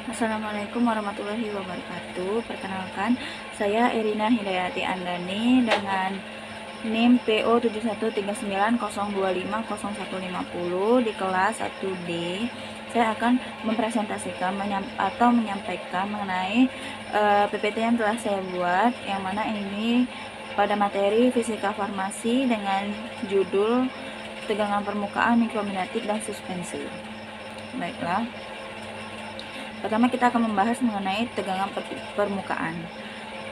Assalamualaikum warahmatullahi wabarakatuh. Perkenalkan, saya Irina Hidayati Andani dengan NIM PO 7139025010 di kelas 1D. Saya akan mempresentasikan atau menyampaikan mengenai PPT yang telah saya buat, yang mana ini pada materi fisika farmasi dengan judul tegangan permukaan, mikromagnetik, dan suspensi. Baiklah. Pertama kita akan membahas mengenai tegangan permukaan.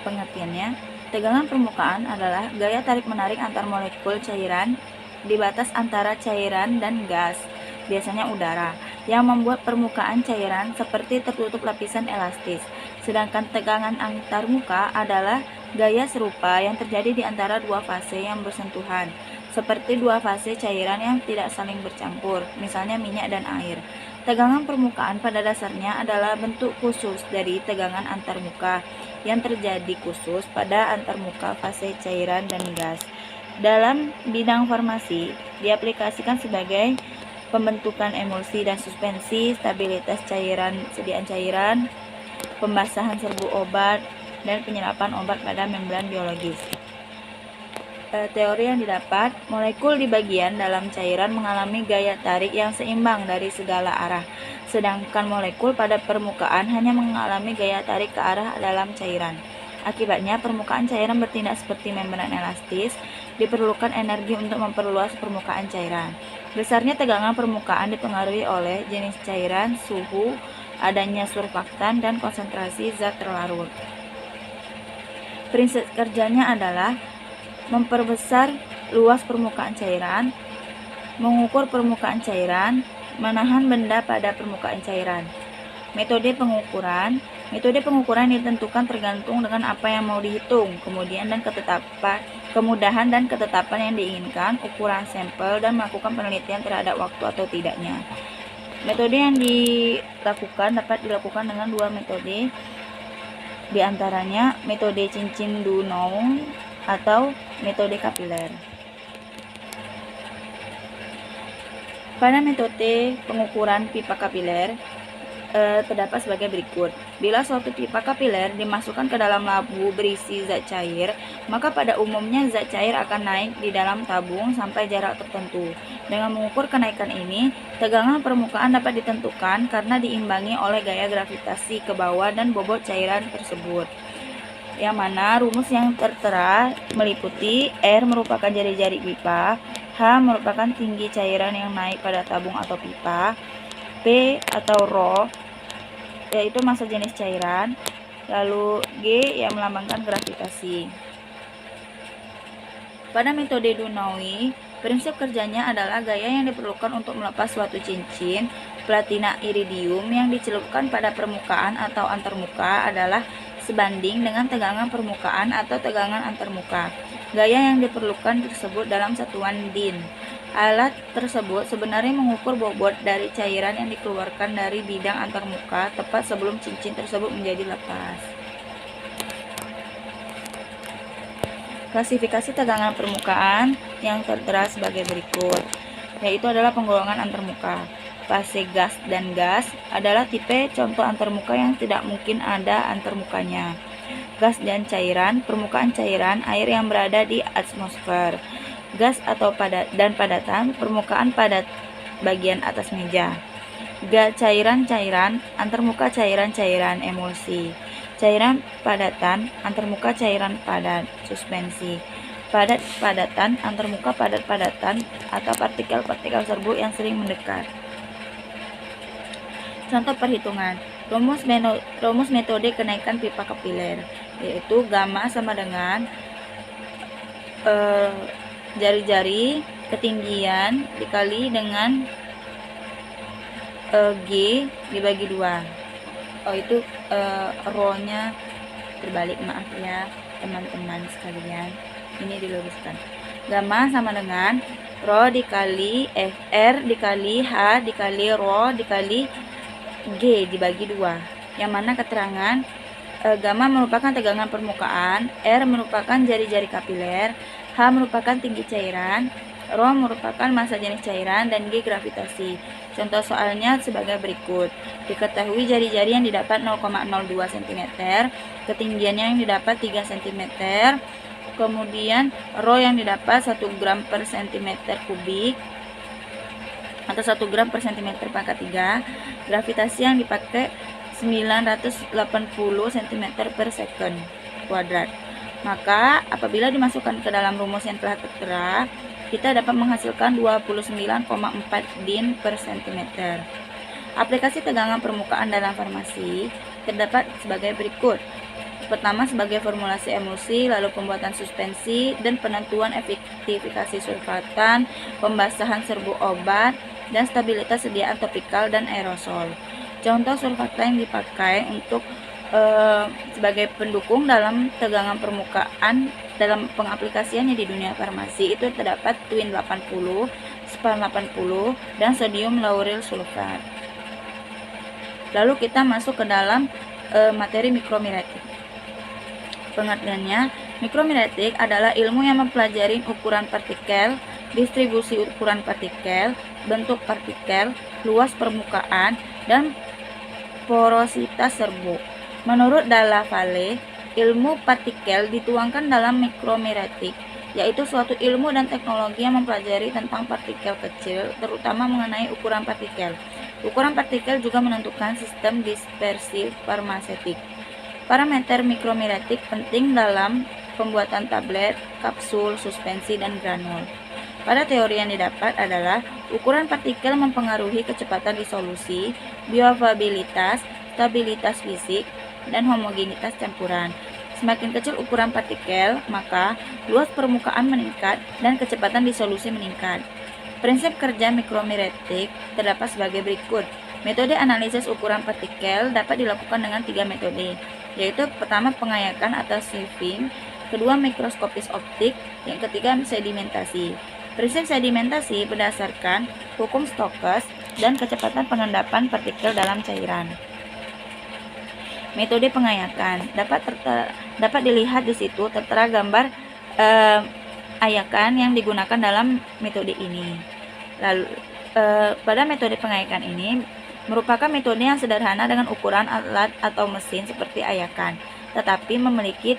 Pengertiannya, tegangan permukaan adalah gaya tarik-menarik antar molekul cairan di batas antara cairan dan gas, biasanya udara, yang membuat permukaan cairan seperti tertutup lapisan elastis. Sedangkan tegangan antarmuka adalah gaya serupa yang terjadi di antara dua fase yang bersentuhan, seperti dua fase cairan yang tidak saling bercampur, misalnya minyak dan air. Tegangan permukaan pada dasarnya adalah bentuk khusus dari tegangan antarmuka yang terjadi khusus pada antarmuka fase cairan dan gas. Dalam bidang farmasi, diaplikasikan sebagai pembentukan emulsi dan suspensi, stabilitas cairan, sediaan cairan, pembasahan serbu obat, dan penyerapan obat pada membran biologis. Teori yang didapat, molekul di bagian dalam cairan mengalami gaya tarik yang seimbang dari segala arah, sedangkan molekul pada permukaan hanya mengalami gaya tarik ke arah dalam cairan. Akibatnya, permukaan cairan bertindak seperti membran elastis, diperlukan energi untuk memperluas permukaan cairan. Besarnya tegangan permukaan dipengaruhi oleh jenis cairan, suhu, adanya surfaktan, dan konsentrasi zat terlarut. Prinsip kerjanya adalah memperbesar luas permukaan cairan, mengukur permukaan cairan, menahan benda pada permukaan cairan. Metode pengukuran ditentukan tergantung dengan apa yang mau dihitung, kemudian dan kemudahan dan ketetapan yang diinginkan, ukuran sampel, dan melakukan penelitian terhadap waktu atau tidaknya. Metode yang dapat dilakukan dengan dua metode, diantaranya metode cincin Dunong atau metode kapiler. Pada metode pengukuran pipa kapiler terdapat sebagai berikut. Bila suatu pipa kapiler dimasukkan ke dalam labu berisi zat cair, maka pada umumnya zat cair akan naik di dalam tabung sampai jarak tertentu. Dengan mengukur kenaikan ini, tegangan permukaan dapat ditentukan karena diimbangi oleh gaya gravitasi ke bawah dan bobot cairan tersebut. Yang mana rumus yang tertera meliputi R merupakan jari-jari pipa, H merupakan tinggi cairan yang naik pada tabung atau pipa, P atau Rho yaitu massa jenis cairan, lalu G yang melambangkan gravitasi. Pada metode Dunawi, prinsip kerjanya adalah gaya yang diperlukan untuk melepas suatu cincin platina iridium yang dicelupkan pada permukaan atau antarmuka adalah sebanding dengan tegangan permukaan atau tegangan antarmuka. Gaya yang diperlukan tersebut dalam satuan din. Alat tersebut sebenarnya mengukur bobot dari cairan yang dikeluarkan dari bidang antarmuka tepat sebelum cincin tersebut menjadi lepas. Klasifikasi tegangan permukaan yang tertera sebagai berikut, yaitu adalah penggolongan antarmuka. Fase gas dan gas adalah tipe contoh antarmuka yang tidak mungkin ada antarmukanya. Gas dan cairan, permukaan cairan air yang berada di atmosfer. Gas atau padatan, permukaan padat bagian atas meja. Cairan-cairan, antarmuka cairan-cairan emulsi. Cairan padatan, antarmuka cairan padat, suspensi. Padat-padatan, antarmuka padat-padatan atau partikel-partikel serbu yang sering mendekat. Contoh perhitungan. Rumus metode kenaikan pipa kapiler, yaitu gamma sama dengan jari-jari ketinggian dikali dengan G dibagi 2. Itu Rho-nya terbalik, maaf ya teman-teman sekalian, ini diluruskan. Gamma sama dengan Rho dikali R dikali H dikali Rho dikali G dibagi 2, yang mana keterangan gamma merupakan tegangan permukaan, R merupakan jari-jari kapiler, H merupakan tinggi cairan, Rho merupakan massa jenis cairan dan G gravitasi. Contoh soalnya sebagai berikut. Diketahui jari-jari yang didapat 0,02 cm, ketinggiannya yang didapat 3 cm, kemudian Rho yang didapat 1 gram per cm kubik atau 1 gram per cm pangkat 3, gravitasi yang dipakai 980 cm per second kuadrat. Maka apabila dimasukkan ke dalam rumus yang telah tertera, kita dapat menghasilkan 29,4 din per cm. Aplikasi tegangan permukaan dalam farmasi terdapat sebagai berikut. Pertama, sebagai formulasi emulsi, lalu pembuatan suspensi dan penentuan efektivitas surfaktan, pembasahan serbu obat, dan stabilitas sediaan topikal dan aerosol. Contoh surfaktan yang dipakai untuk sebagai pendukung dalam tegangan permukaan dalam pengaplikasiannya di dunia farmasi itu terdapat Twin 80, Span 80, dan sodium lauryl sulfat. Lalu kita masuk ke dalam materi mikromimetik. Pengertiannya, mikromimetik adalah ilmu yang mempelajari ukuran partikel, distribusi ukuran partikel, bentuk partikel, luas permukaan, dan porositas serbu. Menurut Dalla Valle, ilmu partikel dituangkan dalam mikromimetik, yaitu suatu ilmu dan teknologi yang mempelajari tentang partikel kecil, terutama mengenai ukuran partikel. Ukuran partikel juga menentukan sistem dispersi farmaseutik. Parameter mikromimetik penting dalam pembuatan tablet, kapsul, suspensi, dan granul. Pada teori yang didapat adalah ukuran partikel mempengaruhi kecepatan disolusi, bioavailabilitas, stabilitas fisik, dan homogenitas campuran. Semakin kecil ukuran partikel, maka luas permukaan meningkat dan kecepatan disolusi meningkat. Prinsip kerja mikromimetik terdapat sebagai berikut. Metode analisis ukuran partikel dapat dilakukan dengan 3 metode, yaitu pertama pengayakan atau sieving, kedua mikroskopis optik, yang ketiga sedimentasi. Prinsip sedimentasi berdasarkan hukum Stokes dan kecepatan pengendapan partikel dalam cairan. Metode pengayakan dapat dilihat di situ tertera gambar ayakan yang digunakan dalam metode ini. Lalu pada metode pengayakan ini merupakan metode yang sederhana dengan ukuran alat atau mesin seperti ayakan, tetapi memiliki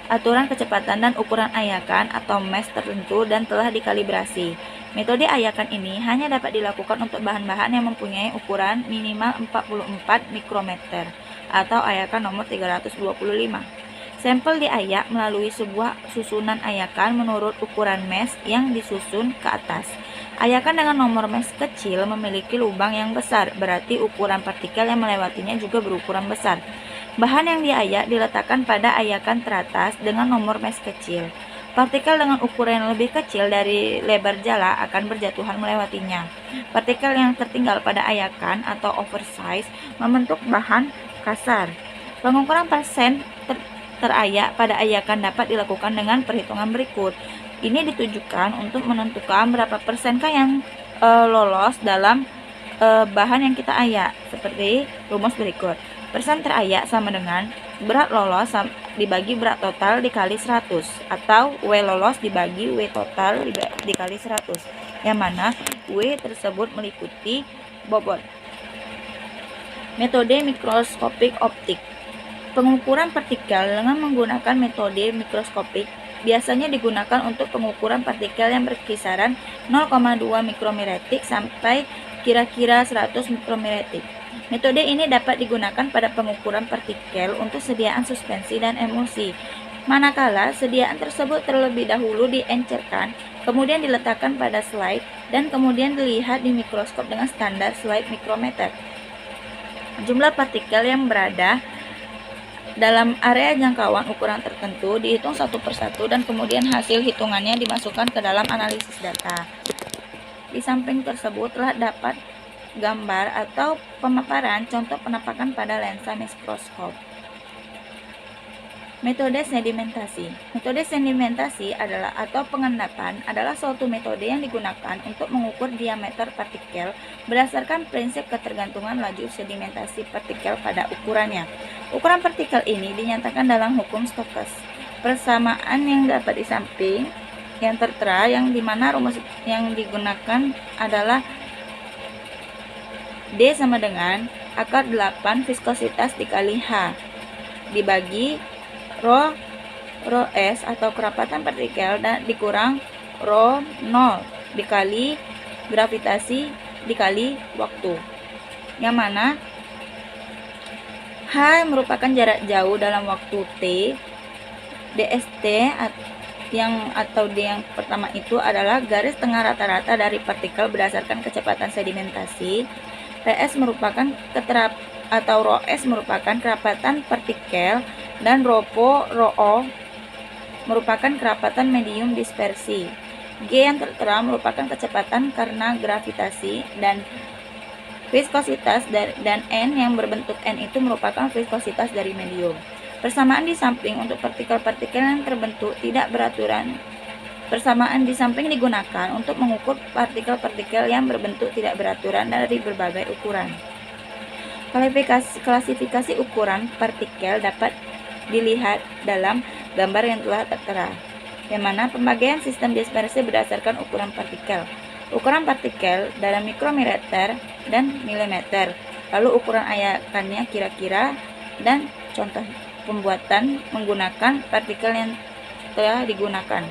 aturan kecepatan dan ukuran ayakan atau mesh tertentu dan telah dikalibrasi. Metode ayakan ini hanya dapat dilakukan untuk bahan-bahan yang mempunyai ukuran minimal 44 mikrometer atau ayakan nomor 325. Sampel diayak melalui sebuah susunan ayakan menurut ukuran mesh yang disusun ke atas. Ayakan dengan nomor mesh kecil memiliki lubang yang besar, berarti ukuran partikel yang melewatinya juga berukuran besar. Bahan yang diayak diletakkan pada ayakan teratas dengan nomor mesh kecil. Partikel dengan ukuran yang lebih kecil dari lebar jala akan berjatuhan melewatinya. Partikel yang tertinggal pada ayakan atau oversize membentuk bahan kasar. Pengukuran persen terayak pada ayakan dapat dilakukan dengan perhitungan berikut. Ini ditujukan untuk menentukan berapa persenkah yang lolos dalam bahan yang kita ayak, seperti rumus berikut. Persen terayak sama dengan berat lolos dibagi berat total dikali 100, atau W lolos dibagi W total dikali 100, yang mana W tersebut meliputi bobot. Metode mikroskopik optik. Pengukuran partikel dengan menggunakan metode mikroskopik biasanya digunakan untuk pengukuran partikel yang berkisaran 0,2 mikromimetik sampai kira-kira 100 mikromimetik. Metode ini dapat digunakan pada pengukuran partikel untuk sediaan suspensi dan emulsi. Manakala sediaan tersebut terlebih dahulu diencerkan, kemudian diletakkan pada slide, dan kemudian dilihat di mikroskop dengan standar slide mikrometer. Jumlah partikel yang berada dalam area jangkauan ukuran tertentu dihitung satu persatu dan kemudian hasil hitungannya dimasukkan ke dalam analisis data. Di samping tersebut telah dapat gambar atau pemaparan contoh penampakan pada lensa mikroskop. Metode sedimentasi. Metode sedimentasi adalah atau pengendapan adalah suatu metode yang digunakan untuk mengukur diameter partikel berdasarkan prinsip ketergantungan laju sedimentasi partikel pada ukurannya. Ukuran partikel ini dinyatakan dalam hukum Stokes. Persamaan yang dapat di samping yang tertera, yang dimana rumus yang digunakan adalah D sama dengan akar 8 viskositas dikali H dibagi rho S atau kerapatan partikel dan dikurang rho 0 dikali gravitasi dikali waktu, yang mana H merupakan jarak jauh dalam waktu T, dst atau D yang pertama itu adalah garis tengah rata-rata dari partikel berdasarkan kecepatan sedimentasi. PS merupakan atau rho S merupakan kerapatan partikel, dan rho O merupakan kerapatan medium dispersi. G yang tertera merupakan kecepatan karena gravitasi, dan viskositas dan N yang berbentuk N itu merupakan viskositas dari medium. Persamaan di samping untuk partikel-partikel yang terbentuk tidak beraturan. Persamaan di samping digunakan untuk mengukur partikel-partikel yang berbentuk tidak beraturan dari berbagai ukuran. Klasifikasi ukuran partikel dapat dilihat dalam gambar yang telah tertera, yang mana pembagian sistem dispersi berdasarkan ukuran partikel. Ukuran partikel dalam mikrometer dan milimeter, lalu ukuran ayakannya kira-kira, dan contoh pembuatan menggunakan partikel yang telah digunakan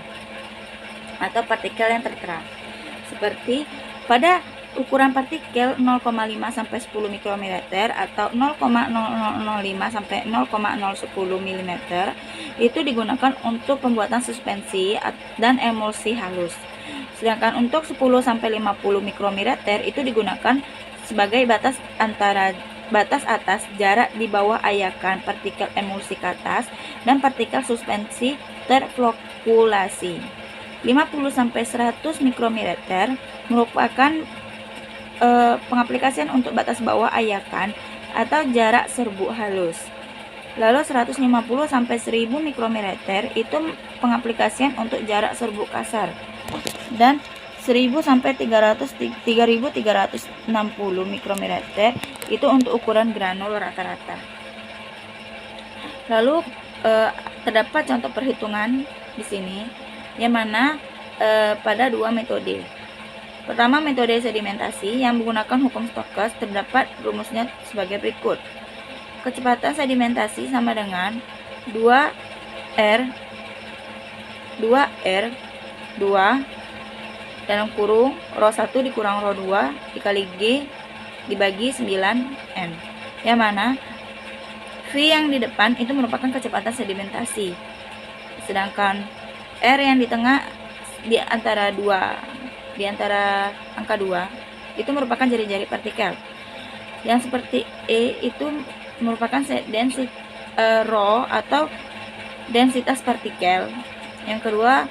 atau partikel yang tertera. Seperti pada ukuran partikel 0,5 sampai 10 mikrometer atau 0,0005 sampai 0,010 mm itu digunakan untuk pembuatan suspensi dan emulsi halus. Sedangkan untuk 10 sampai 50 mikrometer itu digunakan sebagai batas atas jarak di bawah ayakan partikel emulsi ke atas dan partikel suspensi terflokulasi. 50 sampai 100 mikrometer merupakan pengaplikasian untuk batas bawah ayakan atau jarak serbuk halus. Lalu 150 sampai 1000 mikrometer itu pengaplikasian untuk jarak serbuk kasar. Dan 1000 sampai 3360 mikrometer itu untuk ukuran granul rata-rata. Lalu terdapat contoh perhitungan di sini, yang mana pada dua metode. Pertama, metode sedimentasi yang menggunakan hukum Stokes, terdapat rumusnya sebagai berikut. Kecepatan sedimentasi sama dengan 2R 2 dalam kurung rho 1 dikurang rho 2 dikali G dibagi 9N, yang mana V yang di depan itu merupakan kecepatan sedimentasi, sedangkan R yang di tengah di antara angka 2 itu merupakan jari-jari partikel. Yang seperti E itu merupakan rho atau densitas partikel. Yang kedua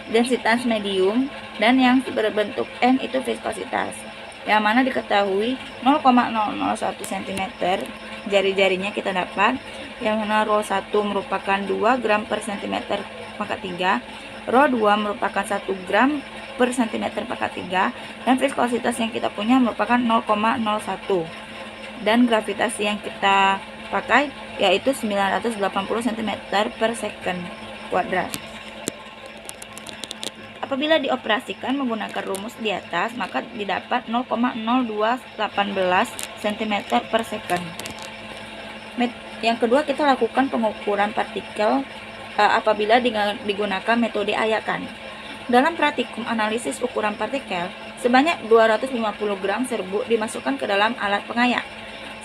densitas medium, dan yang berbentuk N itu viskositas, yang mana diketahui 0,001 cm jari-jarinya kita dapat, yang mana rho 1 merupakan 2 gram per cm pangkat 3, rho 2 merupakan 1 gram per cm pangkat 3, dan viskositas yang kita punya merupakan 0,01, dan gravitasi yang kita pakai yaitu 980 cm per second kuadrat. Apabila dioperasikan menggunakan rumus di atas, maka didapat 0,0218 cm per second. Yang kedua, kita lakukan pengukuran partikel apabila digunakan metode ayakan. Dalam praktikum analisis ukuran partikel, sebanyak 250 gram serbuk dimasukkan ke dalam alat pengayak.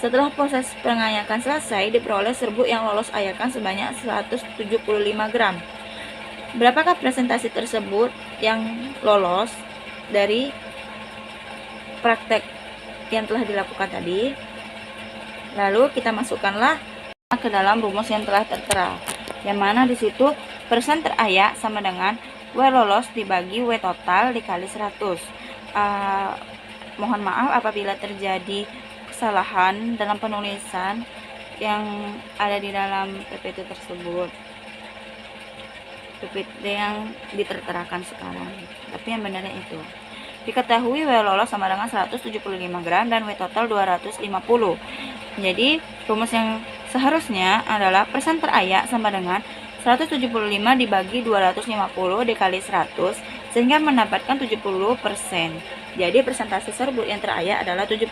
Setelah proses pengayakan selesai, diperoleh serbuk yang lolos ayakan sebanyak 175 gram. Berapakah presentasi tersebut yang lolos dari praktek yang telah dilakukan tadi? Lalu kita masukkanlah ke dalam rumus yang telah tertera, yang mana di situ persen terayak sama dengan W lolos dibagi W total dikali 100. Mohon maaf apabila terjadi kesalahan dalam penulisan yang ada di dalam PPT tersebut, PPT yang diterterakan sekarang, tapi yang benarnya itu. Diketahui W lolos sama dengan 175 gram dan W total 250. Jadi rumus yang seharusnya adalah persen terayak sama dengan 175 dibagi 250 dikali 100 sehingga mendapatkan 70%. Jadi persentase serbuk yang teraya adalah 70%.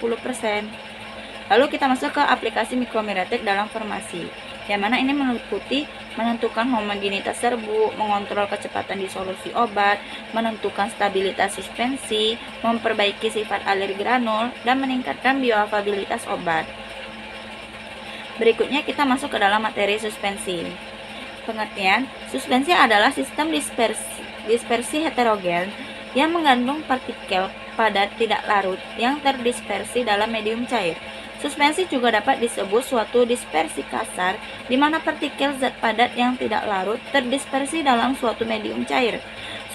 Lalu kita masuk ke aplikasi Micromeretic dalam farmasi, yang mana ini meliputi menentukan homogenitas serbuk, mengontrol kecepatan disolusi obat, menentukan stabilitas suspensi, memperbaiki sifat alir granul, dan meningkatkan bioavailabilitas obat. Berikutnya kita masuk ke dalam materi suspensi. Pengertian, suspensi adalah sistem dispersi heterogen yang mengandung partikel padat tidak larut yang terdispersi dalam medium cair. Suspensi juga dapat disebut suatu dispersi kasar, di mana partikel zat padat yang tidak larut terdispersi dalam suatu medium cair.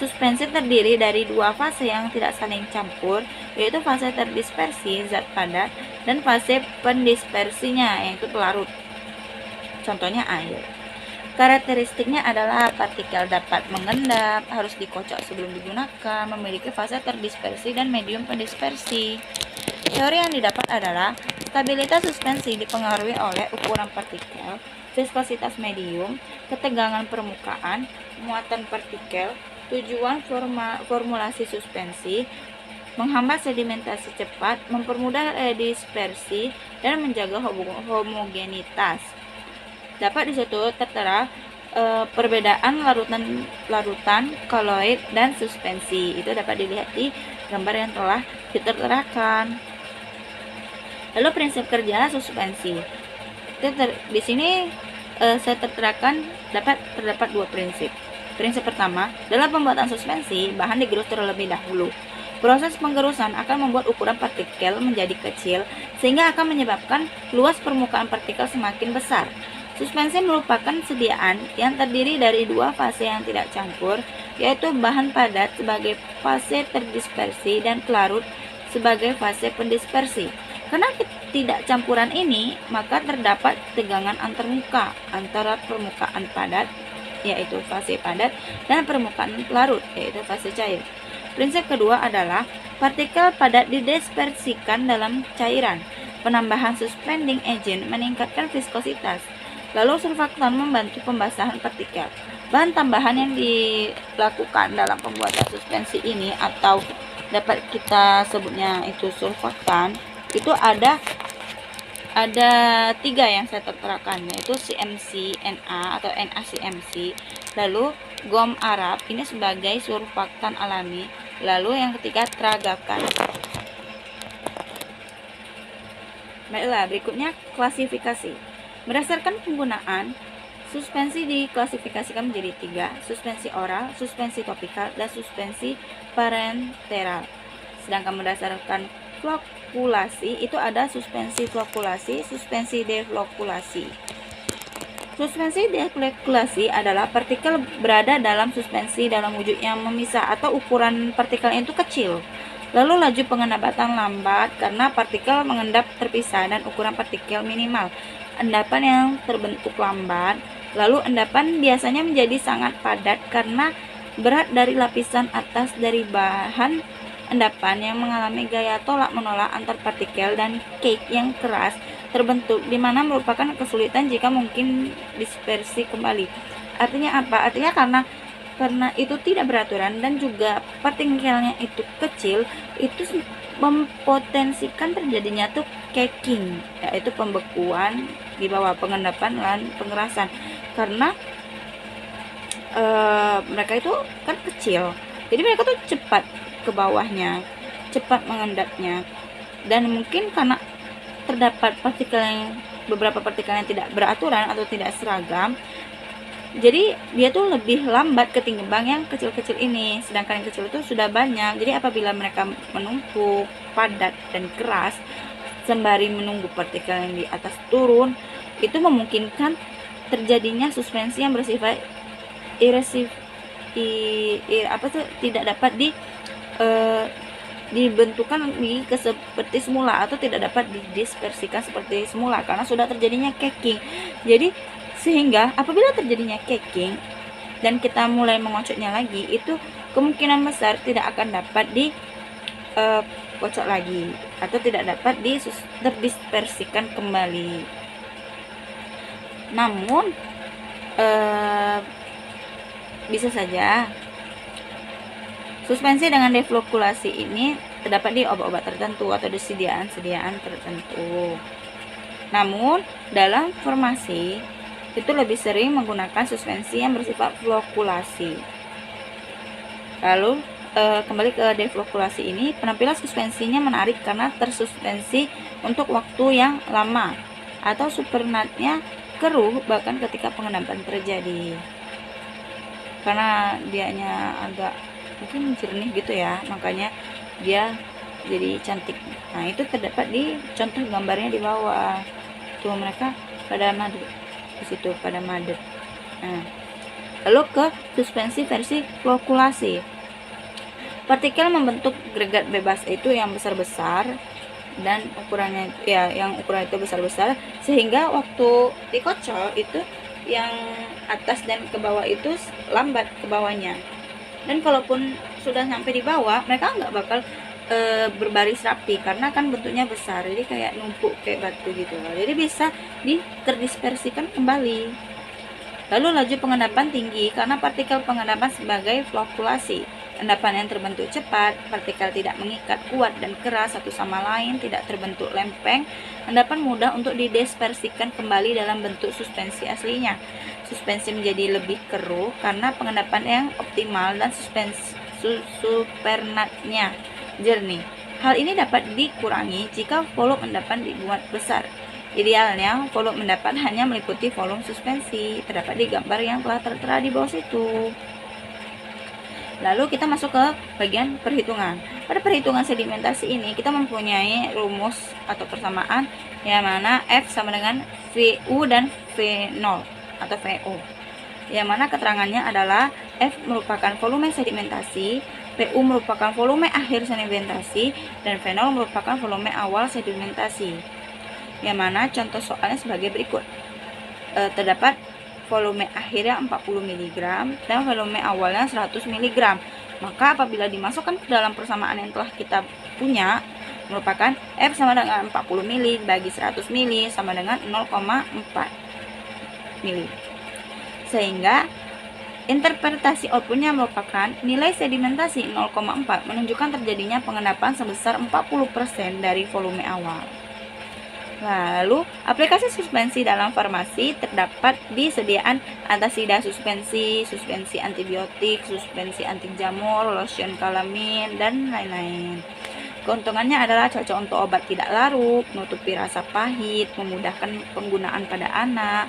Suspensi terdiri dari dua fase yang tidak saling campur, yaitu fase terdispersi zat padat dan fase pendispersinya, yaitu pelarut. Contohnya air. Karakteristiknya adalah partikel dapat mengendap, harus dikocok sebelum digunakan, memiliki fase terdispersi dan medium pendispersi. Teori yang didapat adalah stabilitas suspensi dipengaruhi oleh ukuran partikel, viskositas medium, ketegangan permukaan, muatan partikel, tujuan formulasi suspensi, menghambat sedimentasi cepat, mempermudah dispersi, dan menjaga homogenitas. Dapat di situ tertera perbedaan larutan, koloid, dan suspensi. Itu dapat dilihat di gambar yang telah diterterakan. Lalu prinsip kerja suspensi. Di sini saya terterakan terdapat dua prinsip. Prinsip pertama, dalam pembuatan suspensi, bahan digerus terlebih dahulu. Proses penggerusan akan membuat ukuran partikel menjadi kecil, sehingga akan menyebabkan luas permukaan partikel semakin besar. Suspensi merupakan sediaan yang terdiri dari dua fase yang tidak campur, yaitu bahan padat sebagai fase terdispersi dan pelarut sebagai fase pendispersi. Karena tidak campuran ini, maka terdapat tegangan antarmuka antara permukaan padat, yaitu fase padat, dan permukaan pelarut, yaitu fase cair. Prinsip kedua adalah partikel padat didispersikan dalam cairan. Penambahan suspending agent meningkatkan viskositas. Lalu surfaktan membantu pembasahan partikel. Bahan tambahan yang dilakukan dalam pembuatan suspensi ini, atau dapat kita sebutnya itu surfaktan, itu ada 3 yang saya terterakan, yaitu CMC Na atau NaCMC, lalu gom Arab ini sebagai surfaktan alami, lalu yang ketiga tragakan. Baiklah, berikutnya klasifikasi. Berdasarkan penggunaan, suspensi diklasifikasikan menjadi 3, suspensi oral, suspensi topikal, dan suspensi parenteral. Sedangkan berdasarkan flokulasi, itu ada suspensi flokulasi, suspensi deflokulasi. Suspensi deflokulasi adalah partikel berada dalam suspensi dalam wujud yang memisah atau ukuran partikelnya itu kecil. Lalu laju pengendapatan lambat karena partikel mengendap terpisah dan ukuran partikel minimal. Endapan yang terbentuk lambat. Lalu endapan biasanya menjadi sangat padat karena berat dari lapisan atas dari bahan endapan yang mengalami gaya tolak-menolak antar partikel, dan cake yang keras terbentuk, di mana merupakan kesulitan jika mungkin dispersi kembali. Artinya apa? Artinya karena itu tidak beraturan dan juga partikelnya itu kecil, itu mempotensikan terjadinya tuh caking, yaitu pembekuan di bawah pengendapan dan pengerasan, karena mereka itu kan kecil, jadi mereka tuh cepat ke bawahnya, cepat mengendapnya, dan mungkin karena terdapat beberapa partikel yang tidak beraturan atau tidak seragam, jadi dia tuh lebih lambat ketimbang yang kecil-kecil ini, sedangkan yang kecil itu sudah banyak. Jadi apabila mereka menumpuk padat dan keras sembari menunggu partikel yang di atas turun, itu memungkinkan terjadinya suspensi yang bersifat tidak dapat dibentukkan seperti semula, atau tidak dapat didispersikan seperti semula karena sudah terjadinya caking. Jadi sehingga apabila terjadinya caking dan kita mulai mengocoknya lagi, itu kemungkinan besar tidak akan dapat dikocok lagi atau tidak dapat terdispersikan kembali. Namun Bisa saja. Suspensi dengan deflokulasi ini terdapat di obat-obat tertentu atau di sediaan-sediaan tertentu. Namun, dalam farmasi itu lebih sering menggunakan suspensi yang bersifat flokulasi. Lalu kembali ke deflokulasi ini, penampilan suspensinya menarik karena tersuspensi untuk waktu yang lama atau supernatnya keruh bahkan ketika pengendapan terjadi. Karena dianya agak mungkin jernih gitu ya, makanya dia jadi cantik. Nah, itu terdapat di contoh gambarnya di bawah. Tuh mereka pada madu di situ, pada madu. Nah, lalu ke suspensi versi flokulasi. Partikel membentuk agregat bebas itu yang besar-besar dan ukurannya ya yang ukuran itu besar-besar sehingga waktu dikocok itu yang atas dan ke bawah itu lambat ke bawahnya. Dan kalaupun sudah sampai di bawah, mereka nggak bakal berbaris rapi karena kan bentuknya besar, jadi kayak numpuk kayak batu gitu loh. Jadi bisa terdispersikan kembali. Lalu laju pengendapan tinggi karena partikel pengendapan sebagai flokulasi. Endapan yang terbentuk cepat, partikel tidak mengikat kuat dan keras satu sama lain, tidak terbentuk lempeng. Endapan mudah untuk didispersikan kembali dalam bentuk suspensi aslinya. Suspensi menjadi lebih keruh karena pengendapan yang optimal dan supernatnya jernih. Hal ini dapat dikurangi jika volume endapan dibuat besar. Idealnya, volume endapan hanya meliputi volume suspensi. Terdapat di gambar yang telah tertera di bawah situ. Lalu kita masuk ke bagian perhitungan. Pada perhitungan sedimentasi ini, kita mempunyai rumus atau persamaan yang mana F sama dengan VU dan V0 atau VO. Yang mana keterangannya adalah F merupakan volume sedimentasi, PU merupakan volume akhir sedimentasi, dan V0 merupakan volume awal sedimentasi. Yang mana contoh soalnya sebagai berikut. Terdapat volume akhirnya 40 mg dan volume awalnya 100 mg. Maka apabila dimasukkan ke dalam persamaan yang telah kita punya, merupakan F sama dengan 40 ml bagi 100 ml sama dengan 0,4 ml. Sehingga interpretasi outputnya merupakan nilai sedimentasi 0,4 menunjukkan terjadinya pengendapan sebesar 40% dari volume awal. Lalu, aplikasi suspensi dalam farmasi terdapat di sediaan antasida suspensi, suspensi antibiotik, suspensi anti jamur, lotion kalamin, dan lain-lain. Keuntungannya adalah cocok untuk obat tidak larut, menutupi rasa pahit, memudahkan penggunaan pada anak.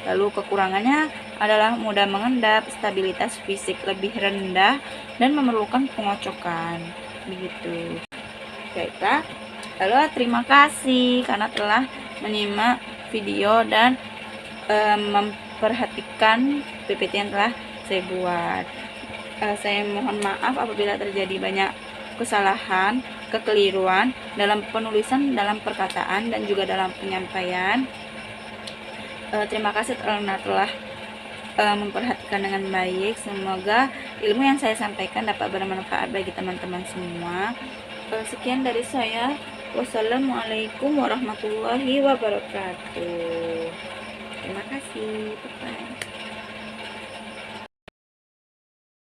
Lalu kekurangannya adalah mudah mengendap, stabilitas fisik lebih rendah, dan memerlukan pengocokan. Begitu. Baiklah. Lalu terima kasih karena telah menyimak video dan memperhatikan PPT yang telah saya buat. Saya mohon maaf apabila terjadi banyak kesalahan, kekeliruan dalam penulisan, dalam perkataan, dan juga dalam penyampaian. Terima kasih karena telah memperhatikan dengan baik. Semoga ilmu yang saya sampaikan dapat bermanfaat bagi teman-teman semua. Sekian dari saya. Wassalamualaikum warahmatullahi wabarakatuh. Terima kasih. Bye-bye.